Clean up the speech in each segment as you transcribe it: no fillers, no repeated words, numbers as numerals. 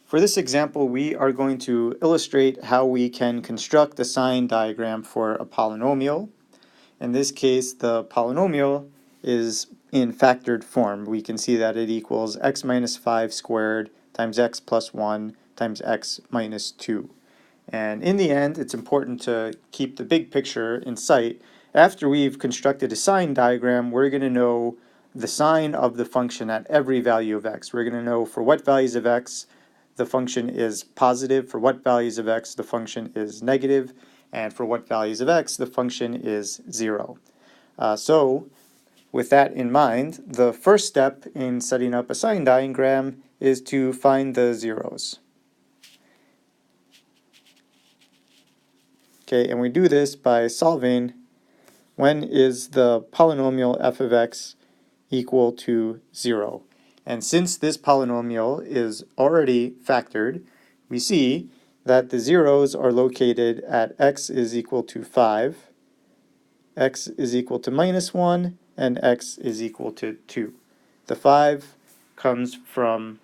For this example, we are going to illustrate how we can construct a sign diagram for a polynomial. In this case, the polynomial is in factored form. We can see that it equals x minus 5 squared times x plus 1 times x minus 2. And in the end, it's important to keep the big picture in sight. After we've constructed a sign diagram, we're going to know the sign of the function at every value of x. We're going to know for what values of x the function is positive, for what values of x the function is negative, and for what values of x the function is 0. So with that in mind, the first step in setting up a sign diagram is to find the zeros. Okay, and we do this by solving when is the polynomial f of x equal to 0. And since this polynomial is already factored, we see that the zeros are located at x is equal to 5, x is equal to minus 1, and x is equal to 2. The 5 comes from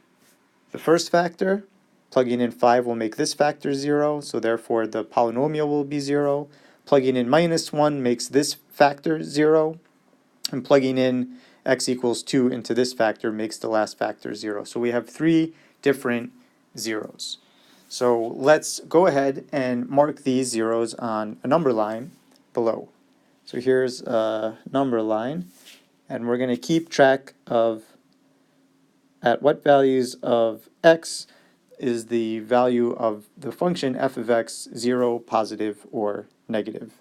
the first factor. Plugging in 5 will make this factor 0, so therefore the polynomial will be 0. Plugging in minus 1 makes this factor 0, and plugging in x equals 2 into this factor makes the last factor 0. So we have 3 different zeros. So let's go ahead and mark these zeros on a number line below. So here's a number line, and we're going to keep track of at what values of x is the value of the function f of x 0, positive, or negative.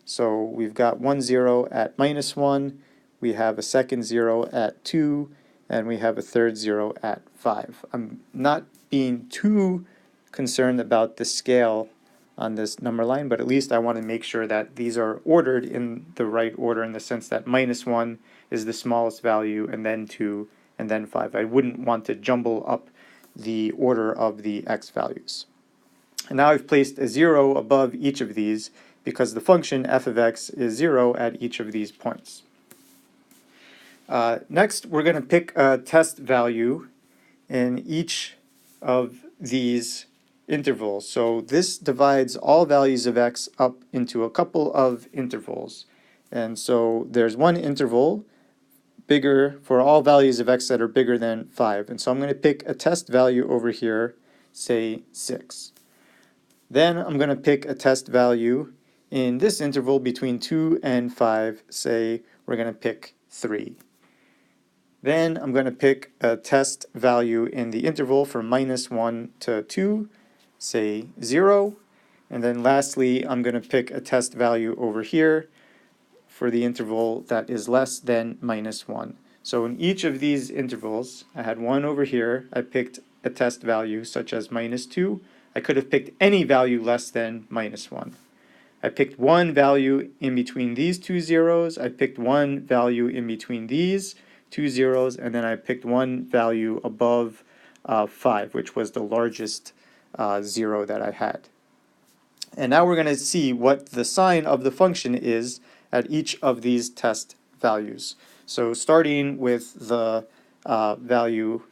So we've got one 0 at minus 1, we have a second 0 at 2, and we have a third 0 at 5. I'm not being too concerned about the scale on this number line, but at least I want to make sure that these are ordered in the right order, in the sense that minus 1 is the smallest value, and then 2, and then 5. I wouldn't want to jumble up the order of the x values. And now I've placed a 0 above each of these because the function f of x is 0 at each of these points. Next, we're going to pick a test value in each of these intervals. So this divides all values of x up into a couple of intervals. And so there's one interval bigger for all values of x that are bigger than 5. And so I'm going to pick a test value over here, say 6. Then I'm going to pick a test value in this interval between 2 and 5, say we're going to pick 3. Then I'm going to pick a test value in the interval from minus 1 to 2, say 0. And then lastly, I'm going to pick a test value over here for the interval that is less than minus 1. So in each of these intervals, I had one over here, I picked a test value such as minus 2. I could have picked any value less than minus 1. I picked one value in between these two zeros, I picked one value in between these two zeros, and then I picked one value above 5, which was the largest 0 that I had. And now we're going to see what the sign of the function is at each of these test values. So starting with the value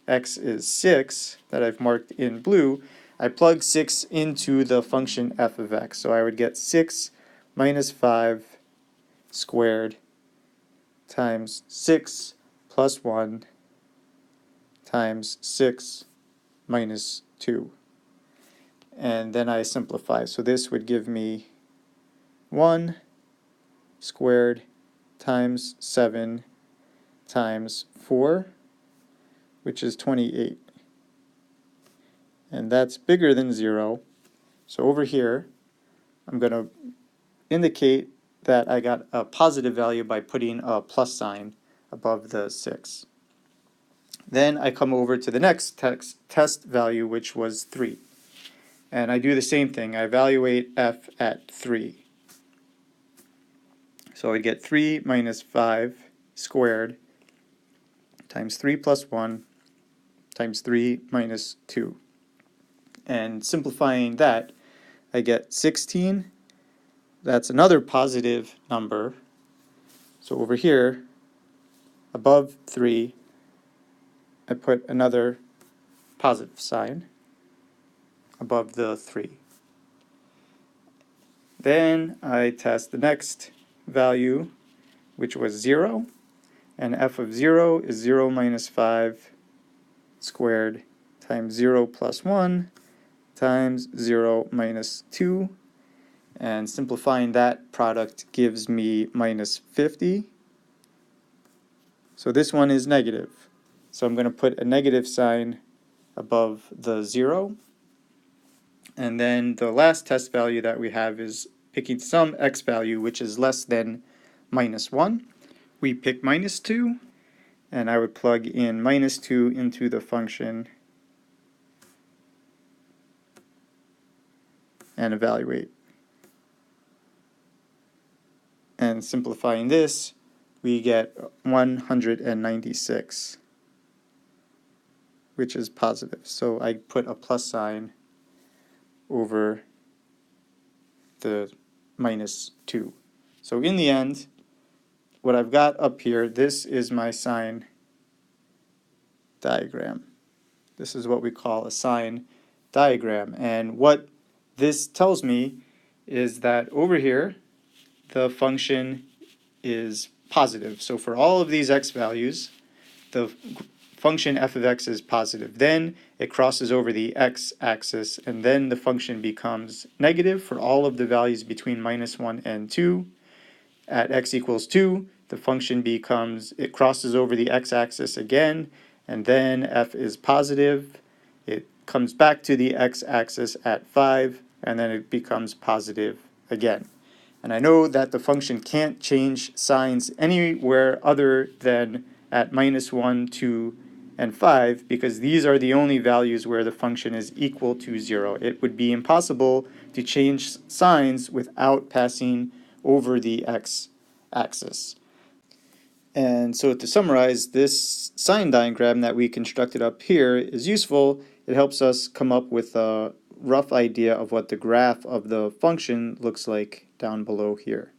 x is 6 that I've marked in blue, I plug 6 into the function f of x. So I would get 6 minus 5 squared times 6 plus 1 times 6 minus 2. And then I simplify. So this would give me 1 squared times 7 times 4, which is 28. And that's bigger than 0. So over here, I'm going to indicate that I got a positive value by putting a plus sign above the 6. Then I come over to the next test value, which was 3. And I do the same thing. I evaluate f at 3. So I get 3 minus 5 squared times 3 plus 1 times 3 minus 2. And simplifying that, I get 16. That's another positive number. So over here, above 3, I put another positive sign above the 3. Then I test the next value, which was 0, and f of 0 is 0 minus 5 squared times 0 plus 1 times 0 minus 2, and simplifying that product gives me minus 50. So this one is negative. So I'm going to put a negative sign above the 0. And then the last test value that we have is picking some x value which is less than minus 1. We pick minus 2, and I would plug in minus 2 into the function and evaluate. And simplifying this, we get 196, which is positive. So I put a plus sign over the minus 2. So in the end, what I've got up here, this is my sign diagram. This is what we call a sign diagram. And what this tells me is that over here, the function is positive. So for all of these x values, the function f of x is positive. Then it crosses over the x-axis, and then the function becomes negative for all of the values between minus 1 and 2. At x equals 2, the function it crosses over the x-axis again, and then f is positive. It comes back to the x-axis at 5, and then it becomes positive again. And I know that the function can't change signs anywhere other than at minus 1, 2, and 5, because these are the only values where the function is equal to 0. It would be impossible to change signs without passing over the x-axis. And so to summarize, this sign diagram that we constructed up here is useful. It helps us come up with a rough idea of what the graph of the function looks like down below here.